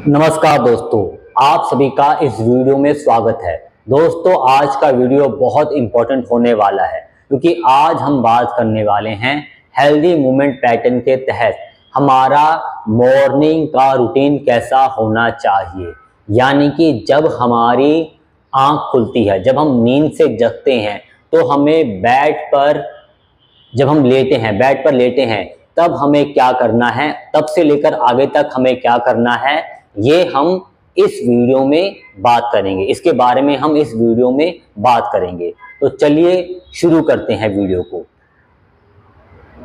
नमस्कार दोस्तों, आप सभी का इस वीडियो में स्वागत है। दोस्तों, आज का वीडियो बहुत इंपॉर्टेंट होने वाला है क्योंकि आज हम बात करने वाले हैं हेल्दी मूवमेंट पैटर्न के तहत हमारा मॉर्निंग का रूटीन कैसा होना चाहिए। यानी कि जब हमारी आंख खुलती है, जब हम नींद से जगते हैं, तो हमें बेड पर लेटे हैं तब हमें क्या करना है, तब से लेकर आगे तक हमें क्या करना है, ये हम इस वीडियो में बात करेंगे। इसके बारे में हम इस वीडियो में बात करेंगे। तो चलिए शुरू करते हैं वीडियो को।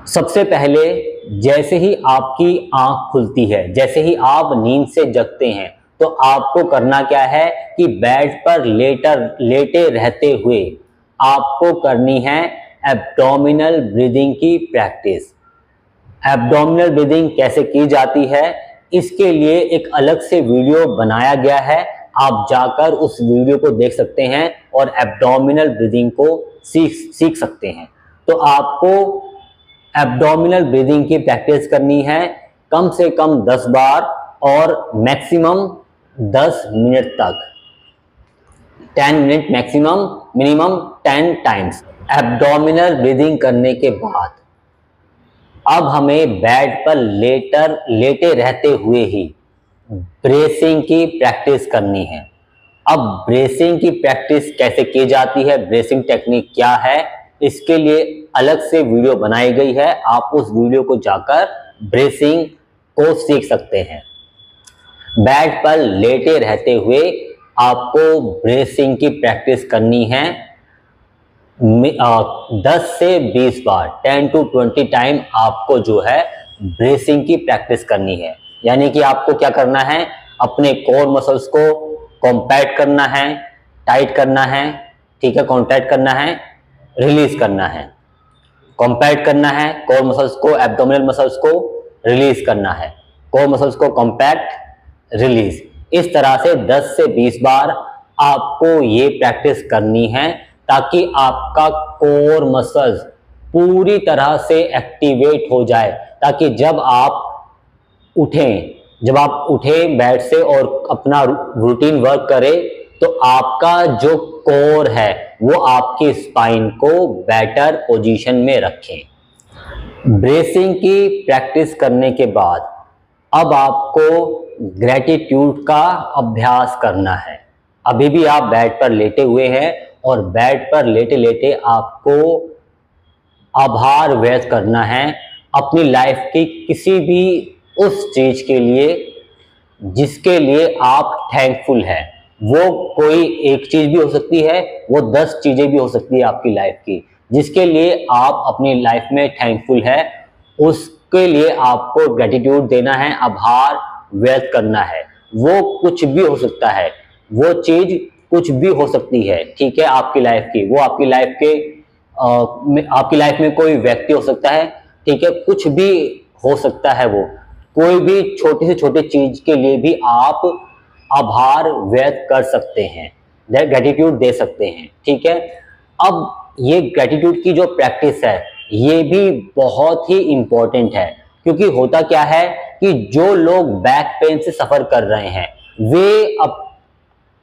सबसे पहले, जैसे ही आपकी आंख खुलती है, जैसे ही आप नींद से जगते हैं, तो आपको करना क्या है कि बेड पर लेटे रहते हुए आपको करनी है एब्डोमिनल ब्रीदिंग की प्रैक्टिस। एब्डोमिनल ब्रीदिंग कैसे की जाती है, इसके लिए एक अलग से वीडियो बनाया गया है। आप जाकर उस वीडियो को देख सकते हैं और एब्डोमिनल ब्रीदिंग को सीख सकते हैं। तो आपको एब्डोमिनल ब्रीदिंग की प्रैक्टिस करनी है कम से कम 10 बार और मैक्सिमम 10 मिनट तक। 10 minute maximum, minimum 10 times. Abdominal breathing करने के बाद अब हमें बेड पर लेटे रहते हुए ही ब्रेसिंग की प्रैक्टिस करनी है। अब ब्रेसिंग की प्रैक्टिस कैसे की जाती है, ब्रेसिंग टेक्निक क्या है, इसके लिए अलग से वीडियो बनाई गई है। आप उस वीडियो को जाकर ब्रेसिंग को सीख सकते हैं। बेड पर लेटे रहते हुए आपको ब्रेसिंग की प्रैक्टिस करनी है 10 से 20 बार, 10 to 20 टाइम आपको जो है ब्रेसिंग की प्रैक्टिस करनी है। यानी कि आपको क्या करना है, अपने कोर मसल्स को कॉम्पैक्ट करना है, टाइट करना है, ठीक है, कॉन्ट्रैक्ट करना है, रिलीज करना है। कॉम्पैक्ट करना है कोर मसल्स को, एब्डोमिनल मसल्स को रिलीज करना है, कोर मसल्स को कॉम्पैक्ट, रिलीज। इस तरह से 10 से 20 बार आपको ये प्रैक्टिस करनी है ताकि आपका कोर मसल्स पूरी तरह से एक्टिवेट हो जाए, ताकि जब आप उठें बेड से और अपना रूटीन वर्क करें, तो आपका जो कोर है वो आपकी स्पाइन को बेटर पोजीशन में रखें। ब्रेसिंग की प्रैक्टिस करने के बाद अब आपको ग्रैटिट्यूड का अभ्यास करना है। अभी भी आप बेड पर लेटे हुए हैं और बेड पर लेटे लेटे आपको आभार व्यक्त करना है अपनी लाइफ की किसी भी उस चीज के लिए जिसके लिए आप थैंकफुल हैं। वो कोई एक चीज भी हो सकती है, वो 10 चीजें भी हो सकती है आपकी लाइफ की, जिसके लिए आप अपनी लाइफ में थैंकफुल है। उसके लिए आपको ग्रेटिट्यूड देना है, आभार व्यक्त करना है। वो कुछ भी हो सकता है, वो चीज कुछ भी हो सकती है, ठीक है, आपकी लाइफ की। वो आपकी लाइफ में कोई व्यक्ति हो सकता है, ठीक है, कुछ भी हो सकता है। वो कोई भी छोटी से छोटी चीज के लिए भी आप आभार व्यक्त कर सकते हैं, ग्रेटिट्यूड दे सकते हैं, ठीक है। अब ये ग्रेटिट्यूड की जो प्रैक्टिस है ये भी बहुत ही इंपॉर्टेंट है, क्योंकि होता क्या है कि जो लोग बैक पेन से सफर कर रहे हैं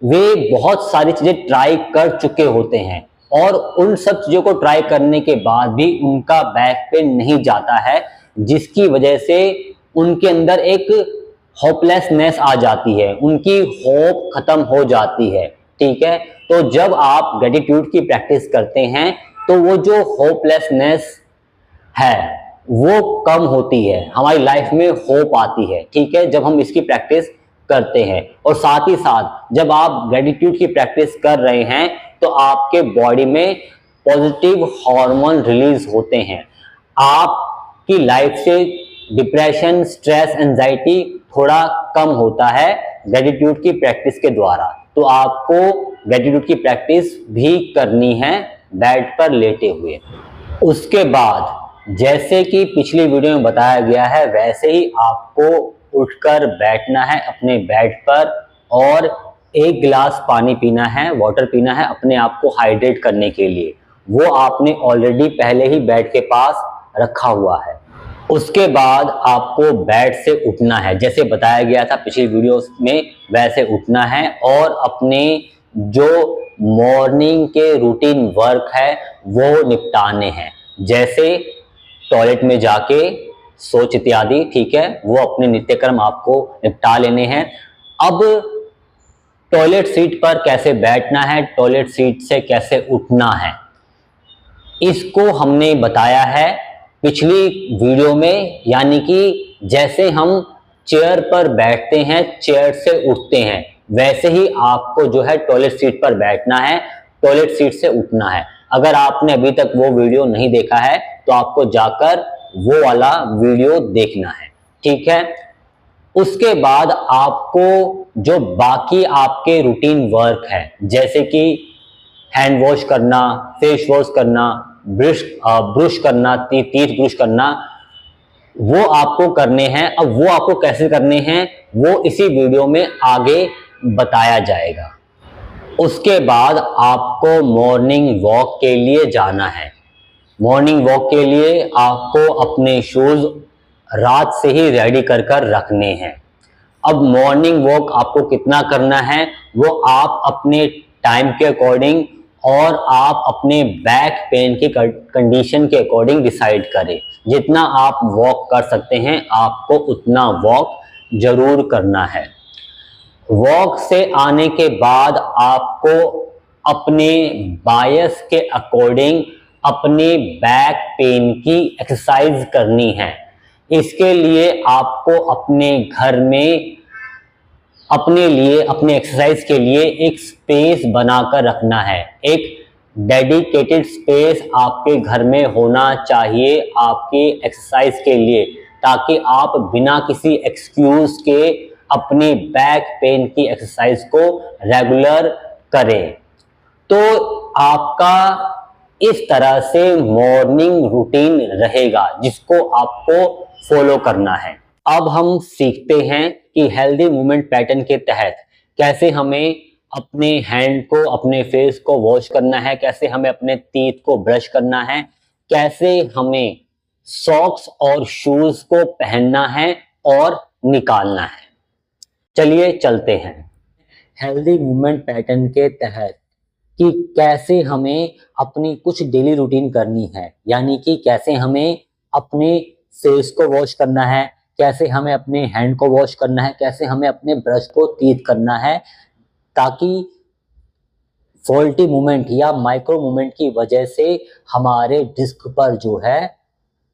वे बहुत सारी चीजें ट्राई कर चुके होते हैं और उन सब चीजों को ट्राई करने के बाद भी उनका बैक पेन नहीं जाता है, जिसकी वजह से उनके अंदर एक होपलेसनेस आ जाती है, उनकी होप खत्म हो जाती है, ठीक है। तो जब आप ग्रेटिट्यूड की प्रैक्टिस करते हैं तो वो जो होपलेसनेस है वो कम होती है, हमारी लाइफ में होप आती है, ठीक है, जब हम इसकी प्रैक्टिस करते हैं। और साथ ही साथ जब आप ग्रेटिट्यूड की प्रैक्टिस कर रहे हैं तो आपके बॉडी में पॉजिटिव हार्मोन रिलीज होते हैं। आपकी लाइफ से डिप्रेशन, स्ट्रेस, एंजाइटी थोड़ा कम होता है ग्रेटिट्यूड की प्रैक्टिस के द्वारा। तो आपको ग्रेटिट्यूड की प्रैक्टिस भी करनी है बेड पर लेटे हुए। उसके बाद जैसे कि पिछली वीडियो में बताया गया है, वैसे ही आपको उठकर बैठना है अपने बेड पर और 1 गिलास पानी पीना है, वाटर पीना है अपने आप को हाइड्रेट करने के लिए। वो आपने ऑलरेडी पहले ही बेड के पास रखा हुआ है। उसके बाद आपको बेड से उठना है, जैसे बताया गया था पिछली वीडियोस में वैसे उठना है और अपने जो मॉर्निंग के रूटीन वर्क है वो निपटाने हैं, जैसे टॉयलेट में जाके शौच इत्यादि, ठीक है, वो अपने नित्यक्रम आपको निपटा लेने हैं। अब टॉयलेट सीट पर कैसे बैठना है, टॉयलेट सीट से कैसे उठना है, इसको हमने बताया है पिछली वीडियो में। यानी कि जैसे हम चेयर पर बैठते हैं, चेयर से उठते हैं, वैसे ही आपको जो है टॉयलेट सीट पर बैठना है, टॉयलेट सीट से उठना है। अगर आपने अभी तक वो वीडियो नहीं देखा है तो आपको जाकर वो वाला वीडियो देखना है, ठीक है। उसके बाद आपको जो बाकी आपके रूटीन वर्क है, जैसे कि हैंड वॉश करना, फेस वॉश करना, ब्रश करना, टीथ ब्रश करना, वो आपको करने हैं। अब वो आपको कैसे करने हैं वो इसी वीडियो में आगे बताया जाएगा। उसके बाद आपको मॉर्निंग वॉक के लिए जाना है। मॉर्निंग वॉक के लिए आपको अपने शूज रात से ही रेडी कर कर रखने हैं। अब मॉर्निंग वॉक आपको कितना करना है वो आप अपने टाइम के अकॉर्डिंग और आप अपने बैक पेन की कंडीशन के अकॉर्डिंग डिसाइड करें। जितना आप वॉक कर सकते हैं आपको उतना वॉक जरूर करना है। वॉक से आने के बाद आपको अपने बायस के अकॉर्डिंग अपने बैक पेन की एक्सरसाइज करनी है। इसके लिए आपको अपने घर में अपने लिए, अपने एक्सरसाइज के लिए एक स्पेस बनाकर रखना है। एक डेडिकेटेड स्पेस आपके घर में होना चाहिए आपकी एक्सरसाइज के लिए, ताकि आप बिना किसी एक्सक्यूज के अपनी बैक पेन की एक्सरसाइज को रेगुलर करें। तो आपका इस तरह से मॉर्निंग रूटीन रहेगा जिसको आपको फॉलो करना है। अब हम सीखते हैं कि हेल्दी मूवमेंट पैटर्न के तहत कैसे हमें अपने हैंड को, अपने फेस को वॉश करना है, कैसे हमें अपने टीथ को ब्रश करना है, कैसे हमें सॉक्स और शूज को पहनना है और निकालना है। चलिए चलते हैं हेल्दी मूवमेंट पैटर्न के तहत कि कैसे हमें अपनी कुछ डेली रूटीन करनी है। यानी कि कैसे हमें अपने फेस को वॉश करना है, कैसे हमें अपने हैंड को वॉश करना है, कैसे हमें अपने ब्रश को टीथ करना है, ताकि फॉल्टी मूवमेंट या माइक्रो मूवमेंट की वजह से हमारे डिस्क पर जो है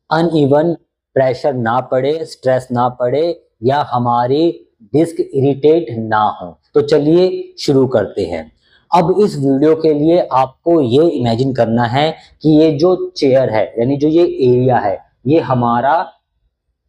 अनइवन प्रेशर ना पड़े, स्ट्रेस ना पड़े या हमारी डिस्क इरिटेट ना हो। तो चलिए शुरू करते हैं। अब इस वीडियो के लिए आपको ये इमेजिन करना है कि ये जो चेयर है, यानी जो ये एरिया है, ये हमारा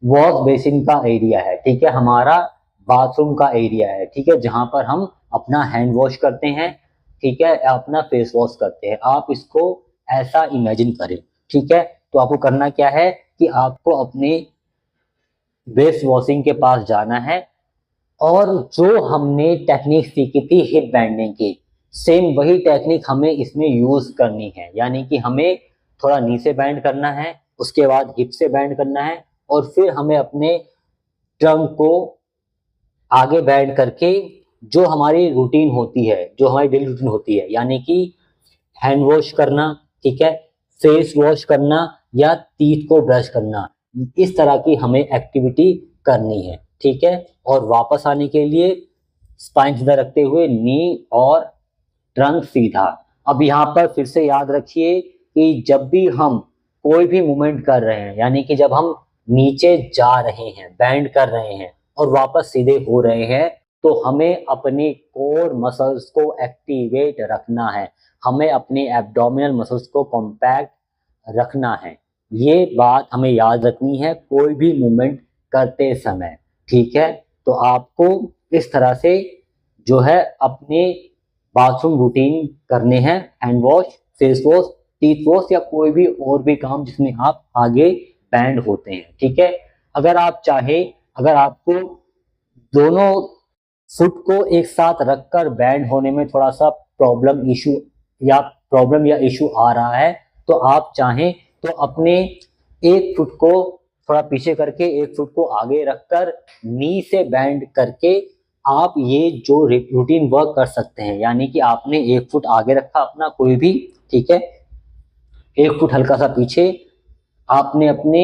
वॉश बेसिन का एरिया है, ठीक है, हमारा बाथरूम का एरिया है, ठीक है, जहां पर हम अपना हैंड वॉश करते हैं, ठीक है, अपना फेस वॉश करते हैं। आप इसको ऐसा इमेजिन करें, ठीक है। तो आपको करना क्या है कि आपको अपने बेस वॉशिंग के पास जाना है और जो हमने टेक्निक सीखी थी हिप बैंडिंग की, सेम वही टेक्निक हमें इसमें यूज करनी है। यानी कि हमें थोड़ा नी से बैंड करना है, उसके बाद हिप से बैंड करना है और फिर हमें अपने ट्रंक को आगे बैंड करके जो हमारी रूटीन होती है, जो हमारी डेली रूटीन होती है, यानी कि हैंड वॉश करना, ठीक है, फेस वॉश करना या टीथ को ब्रश करना, इस तरह की हमें एक्टिविटी करनी है, ठीक है। और वापस आने के लिए स्पाइन सीधा रखते हुए नी और ट्रंक सीधा। अब यहाँ पर फिर से याद रखिए कि जब भी हम कोई भी मूवमेंट कर रहे हैं, यानी कि जब हम नीचे जा रहे हैं, बैंड कर रहे हैं और वापस सीधे हो रहे हैं, तो हमें अपने कोर मसल्स को एक्टिवेट रखना है, हमें अपने एब्डोमिनल मसल्स को कॉम्पैक्ट रखना है। ये बात हमें याद रखनी है कोई भी मूवमेंट करते समय, ठीक है। तो आपको इस तरह से जो है अपने बाथरूम रूटीन करने हैं, hand wash, face wash, teeth wash या कोई भी और भी काम जिसमें आप आगे बैंड होते हैं, ठीक है। अगर आप चाहे, अगर आपको दोनों फुट को एक साथ रखकर बैंड होने में थोड़ा सा प्रॉब्लम या इशू आ रहा है, तो आप चाहें तो अपने एक फुट को थोड़ा पीछे करके 1 फुट को आगे रखकर नी से बैंड करके आप ये जो रूटीन वर्क कर सकते हैं। यानी कि आपने 1 फुट आगे रखा अपना कोई भी, ठीक है, 1 फुट हल्का सा पीछे, आपने अपने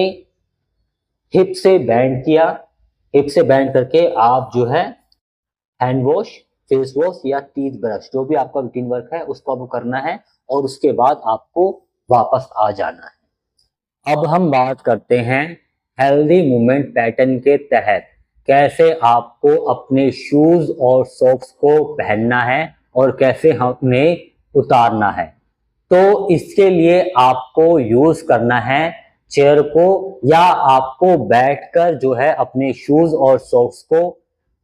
हिप से बैंड किया, हिप से बैंड करके आप जो है हैंड वॉश, फेस वॉश या टीथ ब्रश, जो भी आपका रूटीन वर्क है उसको आपको करना है और उसके बाद आपको वापस आ जाना है। अब हम बात करते हैं हेल्दी मूवमेंट पैटर्न के तहत कैसे आपको अपने शूज और सॉक्स को पहनना है और कैसे हमें उतारना है। तो इसके लिए आपको यूज करना है चेयर को, या आपको बैठकर जो है अपने शूज और सॉक्स को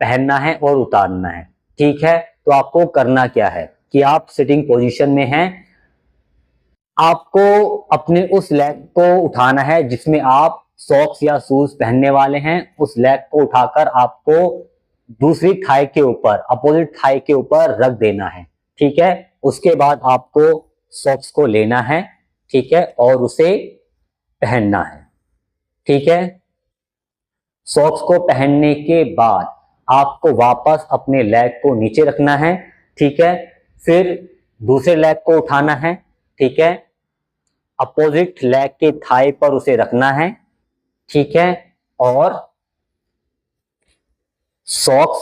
पहनना है और उतारना है। ठीक है, तो आपको करना क्या है कि आप सिटिंग पोजीशन में हैं, आपको अपने उस लेग को उठाना है जिसमें आप सॉक्स या शूज पहनने वाले हैं। उस लेग को उठाकर आपको दूसरी थाई के ऊपर, अपोजिट थाई के ऊपर रख देना है। ठीक है, उसके बाद आपको सॉक्स को लेना है, ठीक है, और उसे पहनना है। ठीक है, सॉक्स को पहनने के बाद आपको वापस अपने लेग को नीचे रखना है। ठीक है, फिर दूसरे लेग को उठाना है, ठीक है, अपोजिट लेग के थाई पर उसे रखना है, ठीक है, और सॉक्स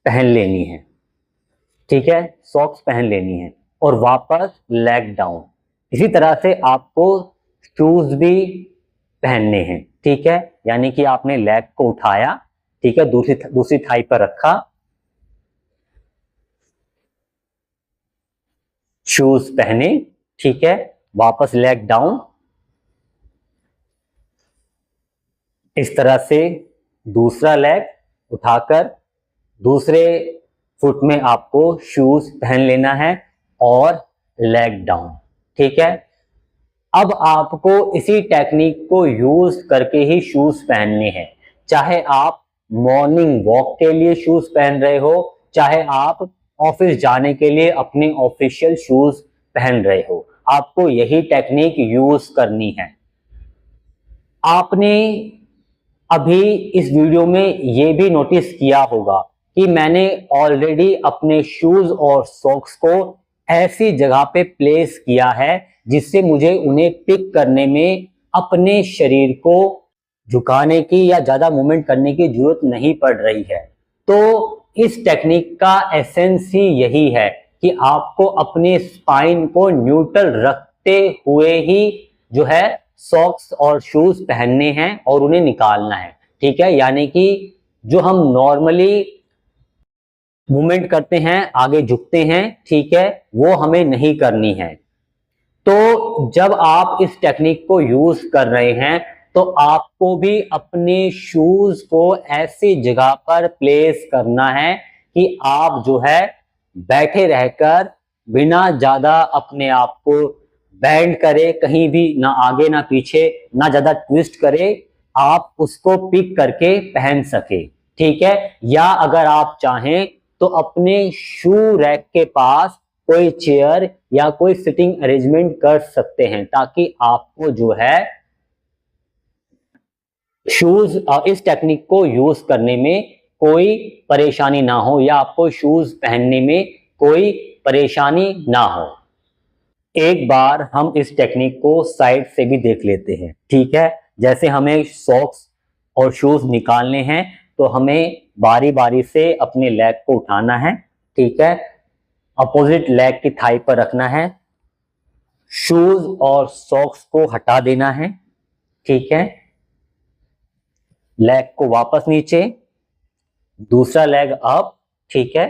पहन लेनी है। ठीक है, सॉक्स पहन लेनी है और वापस लेग डाउन। इसी तरह से आपको शूज भी पहनने हैं। ठीक है, यानी कि आपने लेग को उठाया, ठीक है, दूसरी थाई पर रखा, शूज पहने, ठीक है, वापस लेग डाउन। इस तरह से दूसरा लेग उठाकर दूसरे फुट में आपको शूज पहन लेना है और लेग डाउन। ठीक है, अब आपको इसी टेक्निक को यूज करके ही शूज पहनने हैं। चाहे आप मॉर्निंग वॉक के लिए शूज पहन रहे हो, चाहे आप ऑफिस जाने के लिए अपने ऑफिशियल शूज पहन रहे हो, आपको यही टेक्निक यूज करनी है। आपने अभी इस वीडियो में ये भी नोटिस किया होगा कि मैंने ऑलरेडी अपने शूज और सॉक्स को ऐसी जगह पे प्लेस किया है जिससे मुझे उन्हें पिक करने में अपने शरीर को झुकाने की या ज्यादा मूवमेंट करने की जरूरत नहीं पड़ रही है। तो इस टेक्निक का एसेंस ही यही है कि आपको अपने स्पाइन को न्यूट्रल रखते हुए ही जो है सॉक्स और शूज पहनने हैं और उन्हें निकालना है। ठीक है, यानी कि जो हम नॉर्मली मूवमेंट करते हैं, आगे झुकते हैं, ठीक है, वो हमें नहीं करनी है। तो जब आप इस टेक्निक को यूज कर रहे हैं तो आपको भी अपने शूज को ऐसी जगह पर प्लेस करना है कि आप जो है बैठे रहकर बिना ज्यादा अपने आप को बैंड करे, कहीं भी ना आगे ना पीछे, ना ज्यादा ट्विस्ट करे, आप उसको पिक करके पहन सके। ठीक है, या अगर आप चाहें तो अपने शू रैक के पास कोई चेयर या कोई सिटिंग अरेंजमेंट कर सकते हैं ताकि आपको जो है शूज इस टेक्निक को यूज करने में कोई परेशानी ना हो या आपको शूज पहनने में कोई परेशानी ना हो। एक बार हम इस टेक्निक को साइड से भी देख लेते हैं। ठीक है, जैसे हमें सॉक्स और शूज निकालने हैं तो हमें बारी बारी से अपने लेग को उठाना है। ठीक है, अपोजिट लेग की थाई पर रखना है, शूज और सॉक्स को हटा देना है। ठीक है, लेग को वापस नीचे, दूसरा लेग अप। ठीक है,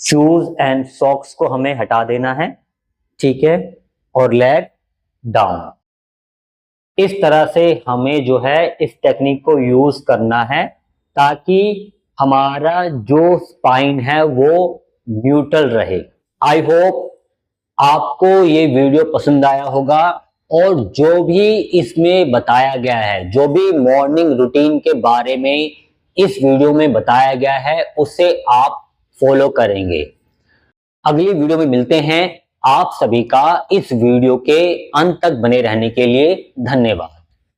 शूज एंड सॉक्स को हमें हटा देना है। ठीक है, और लेग डाउन। इस तरह से हमें जो है इस टेक्निक को यूज करना है ताकि हमारा जो स्पाइन है वो न्यूट्रल रहे। आई होप आपको ये वीडियो पसंद आया होगा और जो भी इसमें बताया गया है, जो भी मॉर्निंग रूटीन के बारे में इस वीडियो में बताया गया है, उसे आप फॉलो करेंगे। अगली वीडियो में मिलते हैं। आप सभी का इस वीडियो के अंत तक बने रहने के लिए धन्यवाद।